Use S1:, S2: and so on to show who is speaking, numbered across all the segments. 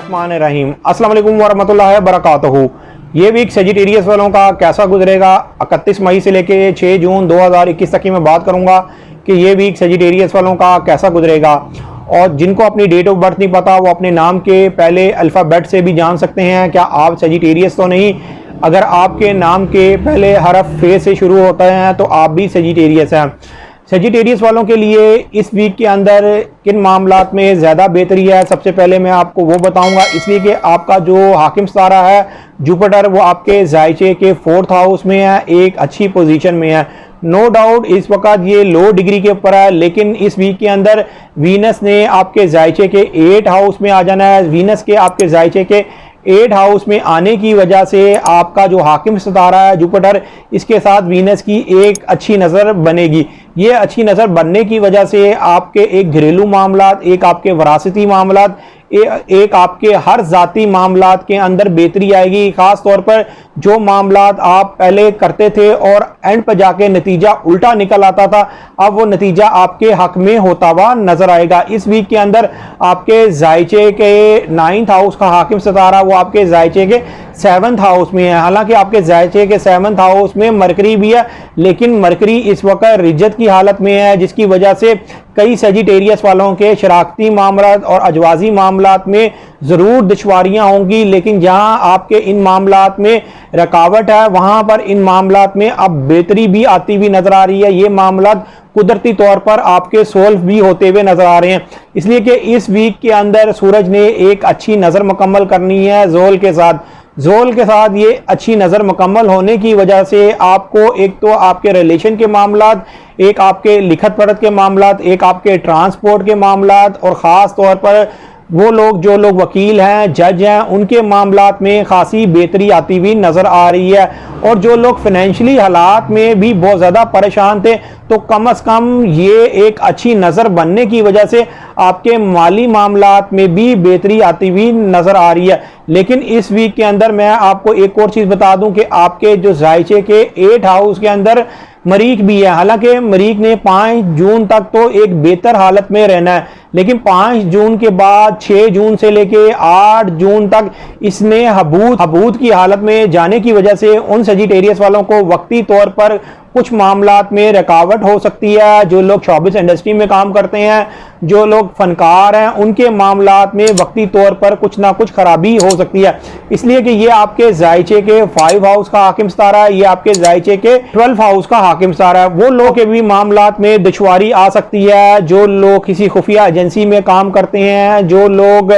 S1: बिस्मिल्लाहिर्रहमानिर्रहीम। अस्सलाम वालेकुम वरहमतुल्लाहि वबरकातुहू। ये वीक सेजिटेरियस वालों का कैसा गुजरेगा 31 मई से लेके 6 जून 2021 तक की मैं बात करूंगा कि ये वीक सेजिटेरियस वालों का कैसा गुजरेगा। और जिनको अपनी डेट ऑफ बर्थ नहीं पता वो अपने नाम के पहले अल्फ़ाबेट से भी जान सकते हैं क्या आप सेजिटेरियस तो नहीं। अगर आपके नाम के पहले हरफ फे से शुरू होता है तो आप भी सेजिटेरियस हैं। सेजिटेरियस वालों के लिए इस वीक के अंदर किन मामलात में ज़्यादा बेहतरी है, सबसे पहले मैं आपको वो बताऊंगा, इसलिए कि आपका जो हाकिम सितारा है जुपिटर वो आपके जायचे के 4th हाउस में है, एक अच्छी पोजीशन में है। नो डाउट इस वक्त ये लो डिग्री के ऊपर है, लेकिन इस वीक के अंदर वीनस ने आपके जायचे के 8 हाउस में आ जाना है। वीनस के आपके जायचे के 8 हाउस में आने की वजह से आपका जो हाकिम सितारा है जुपिटर, इसके साथ वीनस की एक अच्छी नज़र बनेगी। ये अच्छी नज़र बनने की वजह से आपके एक घरेलू मामलात, एक आपके वरासती मामलात, एक आपके हर ज़ाती मामलात के अंदर बेहतरी आएगी। ख़ास तौर पर जो मामलात आप पहले करते थे और एंड पर जाके नतीजा उल्टा निकल आता था, अब वो नतीजा आपके हक में होता हुआ नजर आएगा। इस वीक के अंदर आपके जायचे के 9th हाउस का हाकिम सितारा वो आपके जायचे के 7th हाउस में है। हालांकि आपके जायचे के 7th हाउस में मरकरी भी है, लेकिन मरकरी इस वक्त रिज्जत की हालत में है, जिसकी वजह से कई सेजिटेरियस वालों के शराकती मामलात और अजवाजी मामलात में ज़रूर दुश्वारियां होंगी। लेकिन जहां आपके इन मामलात में रुकावट है वहां पर इन मामलात में अब बेहतरी भी आती हुई नजर आ रही है। ये मामलात कुदरती तौर पर आपके सोल्व भी होते हुए नजर आ रहे हैं, इसलिए कि इस वीक के अंदर सूरज ने एक अच्छी नज़र मुकम्मल करनी है जोल के साथ। जोल के साथ ये अच्छी नज़र मुकम्मल होने की वजह से आपको एक तो आपके रिलेशन के मामलात, एक आपके लिखत पढ़त के मामलात, एक आपके ट्रांसपोर्ट के मामलात, और ख़ास तौर पर वो लोग जो लोग वकील हैं, जज हैं, उनके मामलात में खासी बेहतरी आती हुई नज़र आ रही है। और जो लोग फाइनेंशियली हालात में भी बहुत ज़्यादा परेशान थे, तो कम अज़ कम ये एक अच्छी नज़र बनने की वजह से आपके माली मामलात में भी बेहतरी आती हुई नज़र आ रही है। लेकिन इस वीक के अंदर मैं आपको एक और चीज़ बता दूं कि आपके जो जायचे के 8 हाउस के अंदर मरीख भी है। हालांकि मरीख ने 5 जून तक तो एक बेहतर हालत में रहना है, लेकिन 5 जून के बाद 6 जून से लेके 8 जून तक इसने हबूत की हालत में जाने की वजह से उन सेजिटेरियस वालों को वक्ती तौर पर कुछ मामलात में रुकावट हो सकती है। जो लोग शोबिस इंडस्ट्री में काम करते हैं, जो लोग फनकार हैं, उनके मामलात में वक्ती तौर पर कुछ ना कुछ खराबी हो सकती है। इसलिए कि ये आपके जायचे के 5 हाउस का हाकिम सितारा है, ये आपके जायचे के 12 हाउस का हाकिम सितारा है। वो लोग के भी मामलात में दुश्वारी आ सकती है। जो लोग किसी खुफिया एजेंसी में काम करते हैं, जो लोग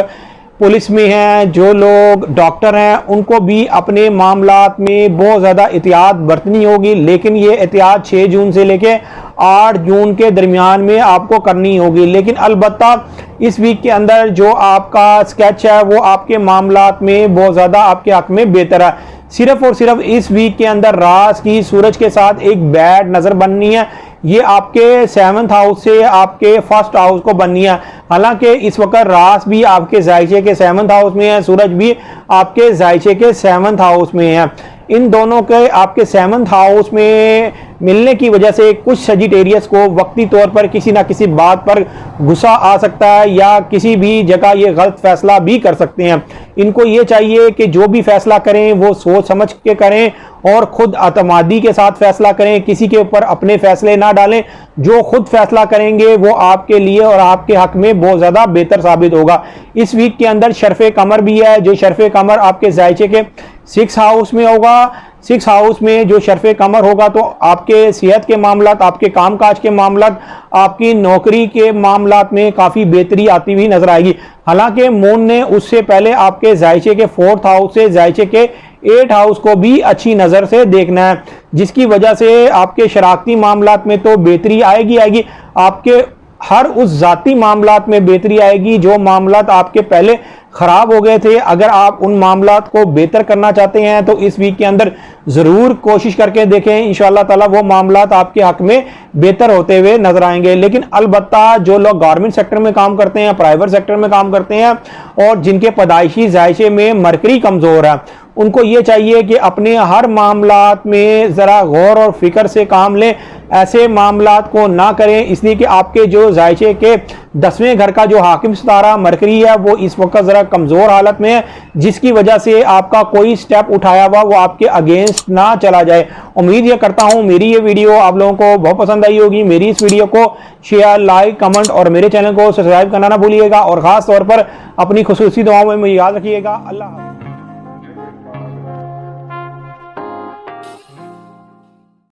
S1: पुलिस में हैं, जो लोग डॉक्टर हैं, उनको भी अपने मामलात में बहुत ज़्यादा एहतियात बरतनी होगी। लेकिन ये एहतियात 6 जून से लेके 8 जून के दरमियान में आपको करनी होगी। लेकिन अलबत्ता इस वीक के अंदर जो आपका स्केच है वो आपके मामलात में बहुत ज़्यादा आपके हक में बेहतर है। सिर्फ और सिर्फ इस वीक के अंदर रास की सूरज के साथ एक बैड नज़र बननी है, ये आपके 7th हाउस से आपके 1st हाउस को बननी है। हालांकि इस वक्त रास भी आपके जायचे के 7th हाउस में है, सूरज भी आपके जायचे के 7th हाउस में है। इन दोनों के आपके 7th हाउस में मिलने की वजह से कुछ सेजिटेरियस को वक्ती तौर पर किसी ना किसी बात पर गुस्सा आ सकता है, या किसी भी जगह ये गलत फैसला भी कर सकते हैं। इनको ये चाहिए कि जो भी फैसला करें वो सोच समझ के करें और खुद अतमादी के साथ फैसला करें, किसी के ऊपर अपने फैसले ना डालें। जो खुद फैसला करेंगे वो आपके लिए और आपके हक में बहुत ज़्यादा बेहतर साबित होगा। इस वीक के अंदर शर्फ़े कमर भी है, जो शर्फ़े कमर आपके जायचे के 6 हाउस में होगा। 6 हाउस में जो शर्फ़े कमर होगा तो आपके सेहत के मामलात, आपके कामकाज के मामलात, आपकी नौकरी के मामलात में काफ़ी बेहतरी आती हुई नजर आएगी। हालांकि मून ने उससे पहले आपके जायचे के 4th हाउस से जायचे के 8 हाउस को भी अच्छी नज़र से देखना है, जिसकी वजह से आपके शराकती मामलात में तो बेहतरी आएगी। आपके हर उस जाती मामलात में बेहतरी आएगी जो मामलात आपके पहले ख़राब हो गए थे। अगर आप उन मामलात को बेहतर करना चाहते हैं तो इस वीक के अंदर ज़रूर कोशिश करके देखें, इंशाअल्लाह ताला वो मामलात आपके हक में बेहतर होते हुए नजर आएंगे। लेकिन अलबत्ता जो लोग गवर्नमेंट सेक्टर में काम करते हैं, प्राइवेट सेक्टर में काम करते हैं, और जिनके पैदाइशी जायचे में मरकरी कमज़ोर है, उनको ये चाहिए कि अपने हर मामलात में ज़रा गौर और फिक्र से काम लें। ऐसे मामलात को ना करें, इसलिए कि आपके जो जायचे के 10वें घर का जो हाकिम सितारा मरकरी है वो इस वक्त ज़रा कमज़ोर हालत में है, जिसकी वजह से आपका कोई स्टेप उठाया हुआ वो आपके अगेंस्ट ना चला जाए। उम्मीद ये करता हूँ मेरी ये वीडियो आप लोगों को बहुत पसंद आई होगी। मेरी इस वीडियो को शेयर, लाइक, कमेंट और मेरे चैनल को सब्सक्राइब करना ना भूलिएगा और ख़ास तौर पर अपनी खुसूसी दुआओं में मुझे याद रखिएगा। अल्लाह।